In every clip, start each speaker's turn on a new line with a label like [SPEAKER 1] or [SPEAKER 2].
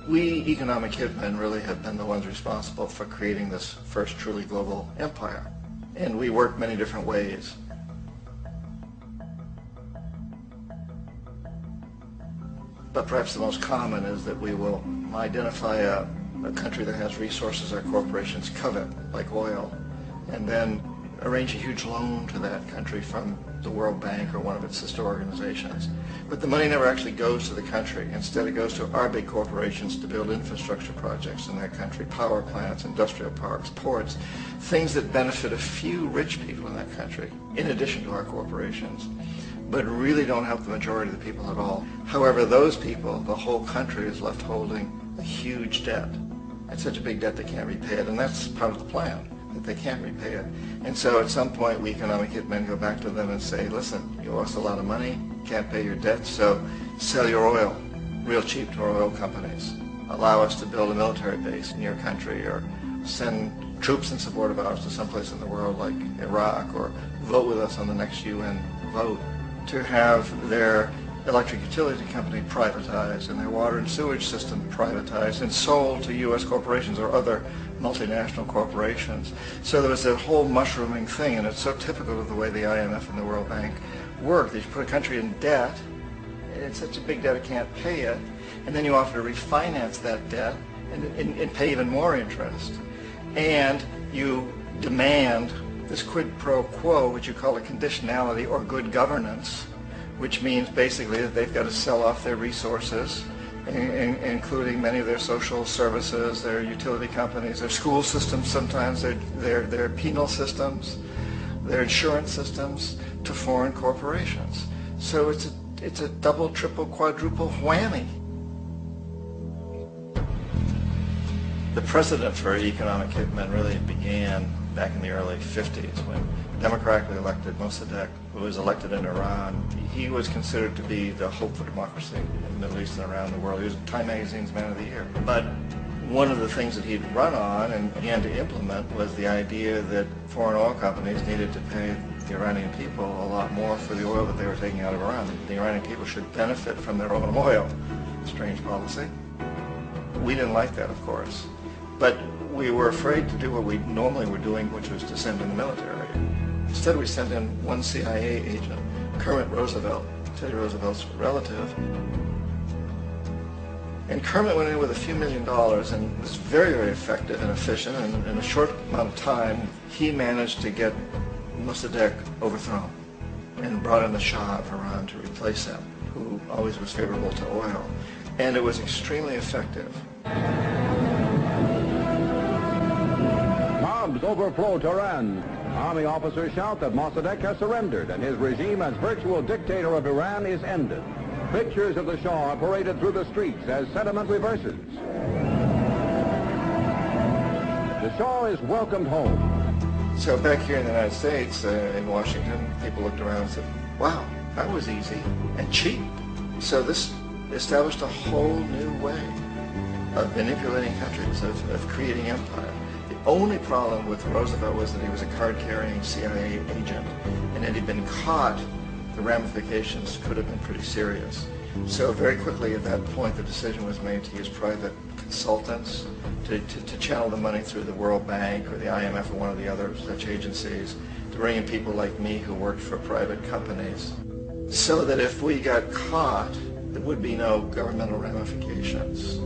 [SPEAKER 1] We economic hitmen really have been the ones responsible for creating this first truly global empire. And we work many different ways. But perhaps the most common is that we will identify a country that has resources our corporations covet, like oil, and then arrange a huge loan to that country from the World Bank or one of its sister organizations. But the money never actually goes to the country. Instead, it goes to our big corporations to build infrastructure projects in that country, power plants, industrial parks, ports, things that benefit a few rich people in that country, in addition to our corporations, but really don't help the majority of the people at all. However, those people, the whole country is left holding a huge debt. It's such a big debt they can't repay it, and that's part of the plan, that they can't repay it. And so at some point, we economic hitmen go back to them and say, listen, you owe us a lot of money, can't pay your debt, so sell your oil real cheap to our oil companies. Allow us to build a military base in your country, or send troops in support of ours to someplace in the world like Iraq, or vote with us on the next UN vote. To have their electric utility company privatized and their water and sewage system privatized and sold to U.S. corporations or other multinational corporations. So there was a whole mushrooming thing, and it's so typical of the way the IMF and the World Bank work. That you put a country in debt, and it's such a big debt it can't pay it, and then you offer to refinance that debt and pay even more interest. And you demand this quid pro quo, which you call a conditionality or good governance, which means basically that they've got to sell off their resources, including many of their social services, their utility companies, their school systems sometimes, their penal systems, their insurance systems, to foreign corporations. So it's a double, triple, quadruple whammy. The precedent for economic hitmen really began back in the early 50s when democratically elected Mossadegh, who was elected in Iran. He was considered to be the hope for democracy in the Middle East and around the world. He was Time Magazine's Man of the Year. But one of the things that he'd run on and began to implement was the idea that foreign oil companies needed to pay the Iranian people a lot more for the oil that they were taking out of Iran. The Iranian people should benefit from their own oil. Strange policy. We didn't like that, of course. But we were afraid to do what we normally were doing, which was to send in the military. Instead, we sent in one CIA agent, Kermit Roosevelt, Teddy Roosevelt's relative. And Kermit went in with a few $1 million and was very, very effective and efficient. And in a short amount of time, he managed to get Mossadegh overthrown and brought in the Shah of Iran to replace him, who always was favorable to oil. And it was extremely effective.
[SPEAKER 2] Mobs overflow Tehran. Army officers shout that Mossadegh has surrendered and his regime as virtual dictator of Iran is ended. Pictures of the Shah are paraded through the streets as sentiment reverses. The Shah is welcomed home.
[SPEAKER 1] So back here in the United States, in Washington, people looked around and said, wow, that was easy and cheap. So this established a whole new way of manipulating countries, of creating empire. The only problem with Roosevelt was that he was a card-carrying CIA agent, and had he been caught, the ramifications could have been pretty serious. So very quickly at that point, the decision was made to use private consultants to channel the money through the World Bank or the IMF or one of the other such agencies, to bring in people like me who worked for private companies, so that if we got caught, there would be no governmental ramifications.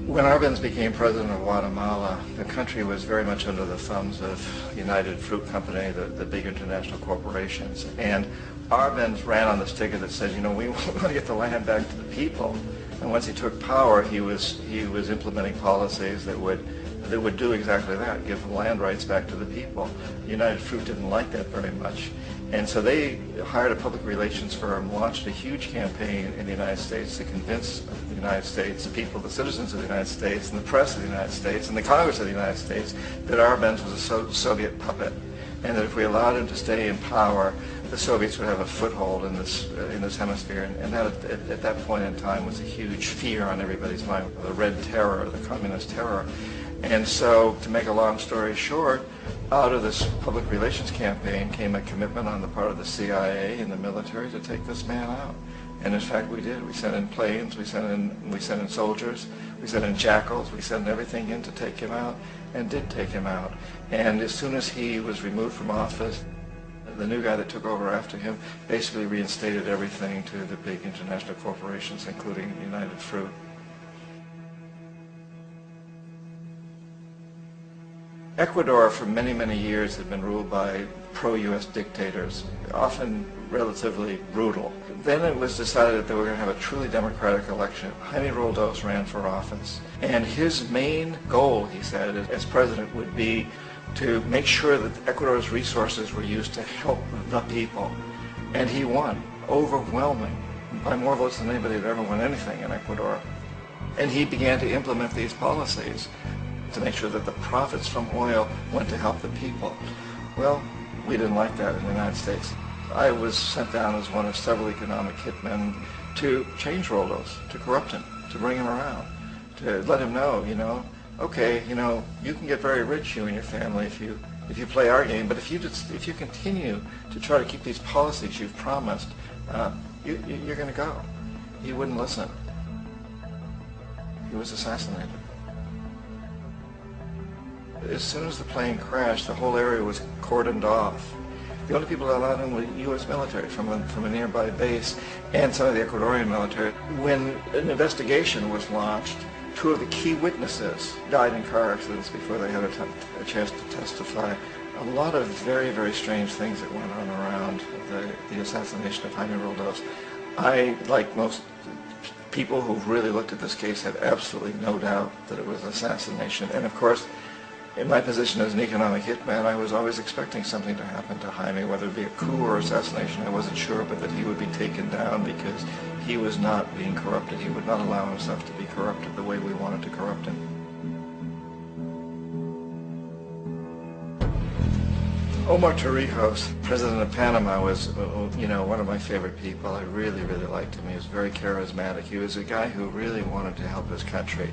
[SPEAKER 1] When Arbenz became president of Guatemala, the country was very much under the thumbs of United Fruit Company, the big international corporations. And Arbenz ran on this ticket that said, you know, we want to get the land back to the people. And once he took power, he was implementing policies that would do exactly that, give the land rights back to the people. United Fruit didn't like that very much. And so they hired a public relations firm, launched a huge campaign in the United States to convince the United States, the people, the citizens of the United States, and the press of the United States, and the Congress of the United States, that Arbenz was a Soviet puppet, and that if we allowed him to stay in power, the Soviets would have a foothold in this hemisphere. And that, at that point in time, was a huge fear on everybody's mind, the Red Terror, the Communist Terror. And so, to make a long story short, Out of this public relations campaign came a commitment on the part of the CIA and the military to take this man out. And in fact, we did. We sent in planes, we sent in soldiers, we sent in jackals, we sent everything in to take him out, and did take him out. And as soon as he was removed from office, the new guy that took over after him basically reinstated everything to the big international corporations, including United Fruit. Ecuador for many, many years had been ruled by pro-U.S. dictators, often relatively brutal. Then it was decided that they were going to have a truly democratic election. Jaime Roldos ran for office, and his main goal, he said, as president would be to make sure that Ecuador's resources were used to help the people. And he won, overwhelming, by more votes than anybody had ever won anything in Ecuador. And he began to implement these policies to make sure that the profits from oil went to help the people. Well, we didn't like that in the United States. I was sent down as one of several economic hitmen to change Roldos, to corrupt him, to bring him around, to let him know, okay, you can get very rich, you and your family, if you play our game, but if you continue to try to keep these policies you've promised, you're going to go. He wouldn't listen. He was assassinated. As soon as the plane crashed, the whole area was cordoned off. The only people that allowed in were U.S. military from a nearby base and some of the Ecuadorian military. When an investigation was launched, two of the key witnesses died in car accidents before they had a chance to testify. A lot of very, very strange things that went on around the assassination of Jaime Roldos. I, like most people who've really looked at this case, had absolutely no doubt that it was an assassination. And of course, in my position as an economic hitman, I was always expecting something to happen to Jaime, whether it be a coup or assassination, I wasn't sure, but that he would be taken down because he was not being corrupted. He would not allow himself to be corrupted the way we wanted to corrupt him. Omar Torrijos, president of Panama, was, one of my favorite people. I really, really liked him. He was very charismatic. He was a guy who really wanted to help his country.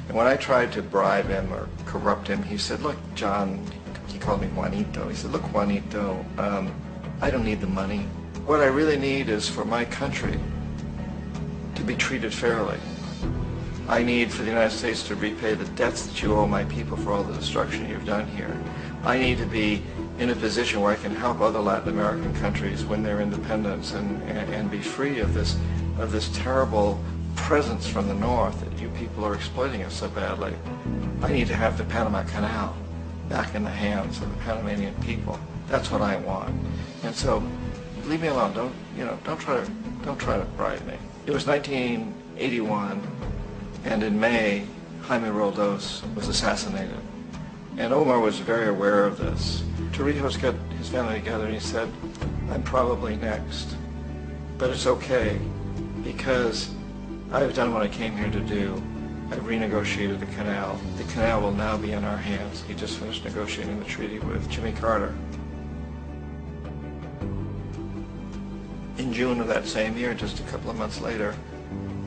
[SPEAKER 1] And when I tried to bribe him or corrupt him, he said, look, John, he called me Juanito. He said, look, Juanito, I don't need the money. What I really need is for my country to be treated fairly. I need for the United States to repay the debts that you owe my people for all the destruction you've done here. I need to be in a position where I can help other Latin American countries win their independence and be free of this terrible presence from the north that you people are exploiting us so badly. I need to have the Panama Canal back in the hands of the Panamanian people. That's what I want. And so, leave me alone. Don't try to bribe me. It was 1981, and in May, Jaime Roldos was assassinated. And Omar was very aware of this. Torrijos got his family together and he said, I'm probably next, but it's okay because I've done what I came here to do. I've renegotiated the canal. The canal will now be in our hands. He just finished negotiating the treaty with Jimmy Carter. In June of that same year, just a couple of months later,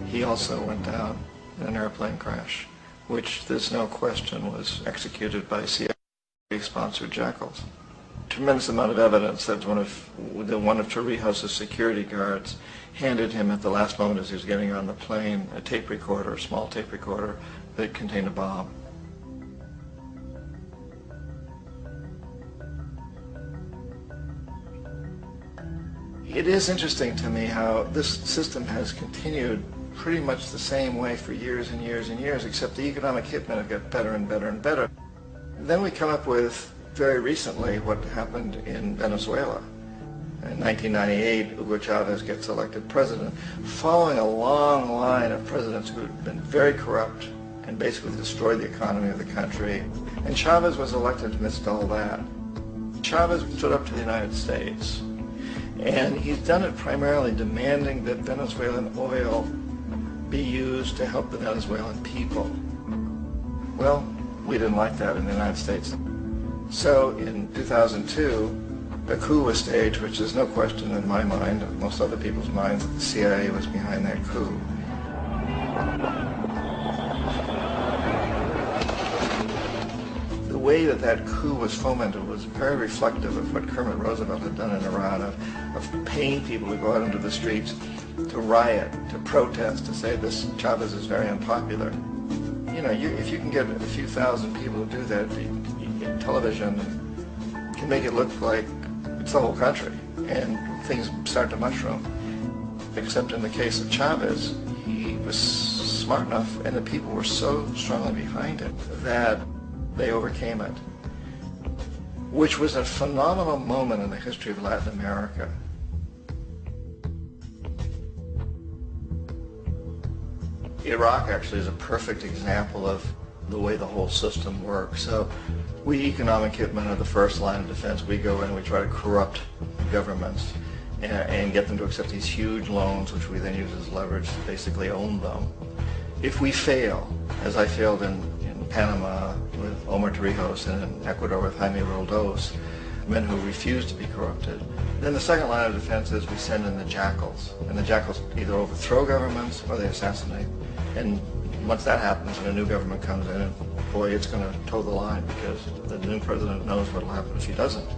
[SPEAKER 1] he also went down in an airplane crash, which there's no question was executed by CIA-sponsored jackals. Tremendous amount of evidence that one of Torrijos' security guards handed him at the last moment as he was getting on the plane a tape recorder, a small tape recorder that contained a bomb. It is interesting to me how this system has continued pretty much the same way for years and years and years, except the economic hitmen have got better and better and better. Then we come up with, very recently, what happened in Venezuela. In 1998, Hugo Chavez gets elected president, following a long line of presidents who had been very corrupt and basically destroyed the economy of the country. And Chavez was elected amidst all that. Chavez stood up to the United States, and he's done it primarily demanding that Venezuelan oil be used to help the Venezuelan people. Well, we didn't like that in the United States. So in 2002, a coup was staged, which is no question in my mind, and most other people's minds, that the CIA was behind that coup. The way that that coup was fomented was very reflective of what Kermit Roosevelt had done in Iran, of paying people to go out into the streets, to riot, to protest, to say this Chavez is very unpopular. You know, if you can get a few thousand people to do that, television can make it look like it's the whole country, and things start to mushroom. Except in the case of Chavez, he was smart enough, and the people were so strongly behind it that they overcame it, which was a phenomenal moment in the history of Latin America. Iraq actually is a perfect example of the way the whole system works. So we economic hitmen are the first line of defense. We go in and we try to corrupt governments and get them to accept these huge loans, which we then use as leverage to basically own them. If we fail, as I failed in Panama with Omar Torrijos and in Ecuador with Jaime Roldos, men who refuse to be corrupted, then the second line of defense is we send in the jackals. And the jackals either overthrow governments or they assassinate. And once that happens and a new government comes in, and boy, it's going to toe the line because the new president knows what will happen if he doesn't.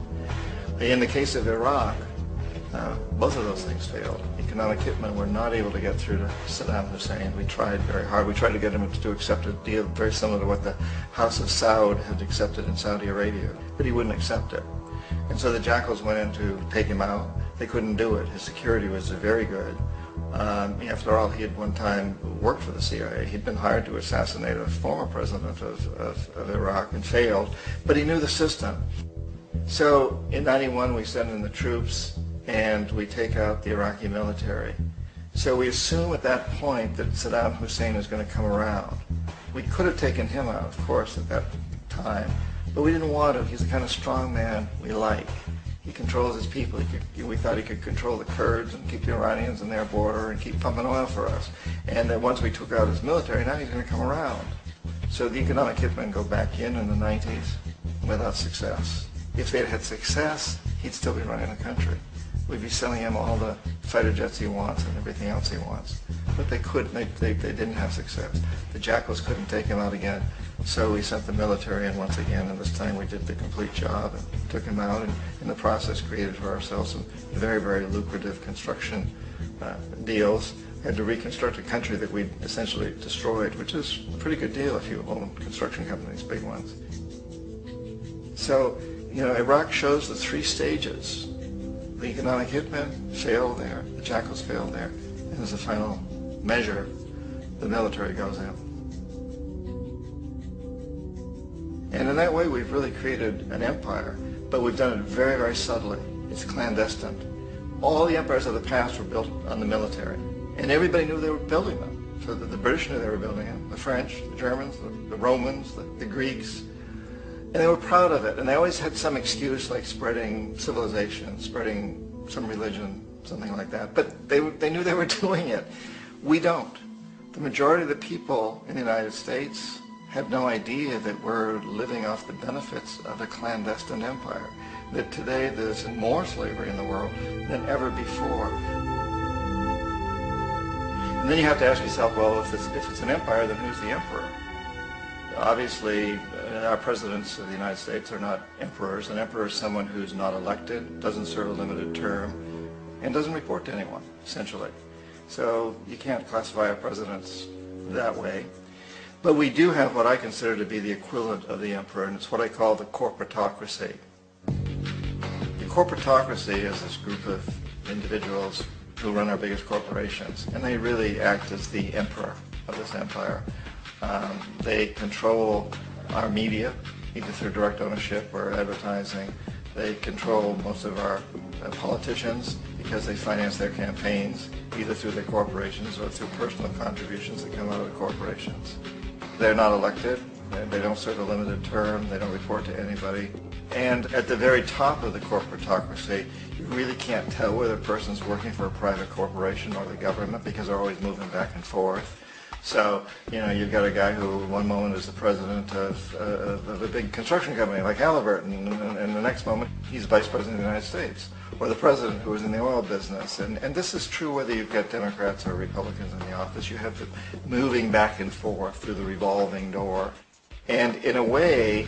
[SPEAKER 1] In the case of Iraq, both of those things failed. Economic hitmen were not able to get through to Saddam Hussein. We tried very hard. We tried to get him to accept a deal very similar to what the House of Saud had accepted in Saudi Arabia, but he wouldn't accept it. And so the jackals went in to take him out. They couldn't do it. His security was very good. After all, he had one time worked for the CIA. He'd been hired to assassinate a former president of Iraq and failed, but he knew the system. So in '91 we send in the troops and we take out the Iraqi military. So we assume at that point that Saddam Hussein is going to come around. We could have taken him out, of course, at that time, but we didn't want him. He's the kind of strong man we like. He controls his people. We thought he could control the Kurds and keep the Iranians in their border and keep pumping oil for us. And then once we took out his military, now he's going to come around. So the economic hitmen go back in the 90s without success. If they'd had success, he'd still be running the country. We'd be selling him all the fighter jets he wants and everything else he wants. But they couldn't, they didn't have success. The jackals couldn't take him out again, so we sent the military in once again, and this time we did the complete job and took him out, and in the process created for ourselves some very, very lucrative construction deals. Had to reconstruct a country that we'd essentially destroyed, which is a pretty good deal if you own construction companies, big ones. So, you know, Iraq shows the three stages. The economic hitmen failed there, the jackals failed there, and as a final measure, the military goes in. And in that way, we've really created an empire, but we've done it very, very subtly. It's clandestine. All the empires of the past were built on the military, and everybody knew they were building them. So the British knew they were building them, the French, the Germans, the Romans, the Greeks. And they were proud of it, and they always had some excuse like spreading civilization, spreading some religion, something like that. But they knew they were doing it. We don't. The majority of the people in the United States have no idea that we're living off the benefits of a clandestine empire, that today there's more slavery in the world than ever before. And then you have to ask yourself, well, if it's an empire, then who's the emperor? Obviously, our presidents of the United States are not emperors. An emperor is someone who's not elected, doesn't serve a limited term, and doesn't report to anyone, essentially. So you can't classify our presidents that way. But we do have what I consider to be the equivalent of the emperor, and it's what I call the corporatocracy. The corporatocracy is this group of individuals who run our biggest corporations, and they really act as the emperor of this empire. They control our media, either through direct ownership or advertising. They control most of our politicians because they finance their campaigns, either through their corporations or through personal contributions that come out of the corporations. They're not elected, they don't serve a limited term, they don't report to anybody. And at the very top of the corporatocracy, you really can't tell whether a person's working for a private corporation or the government because they're always moving back and forth. So, you know, you've got a guy who one moment is the president of a big construction company like Halliburton, and the next moment he's vice president of the United States, or the president who is in the oil business. And this is true whether you've got Democrats or Republicans in the office. You have them moving back and forth through the revolving door. And in a way,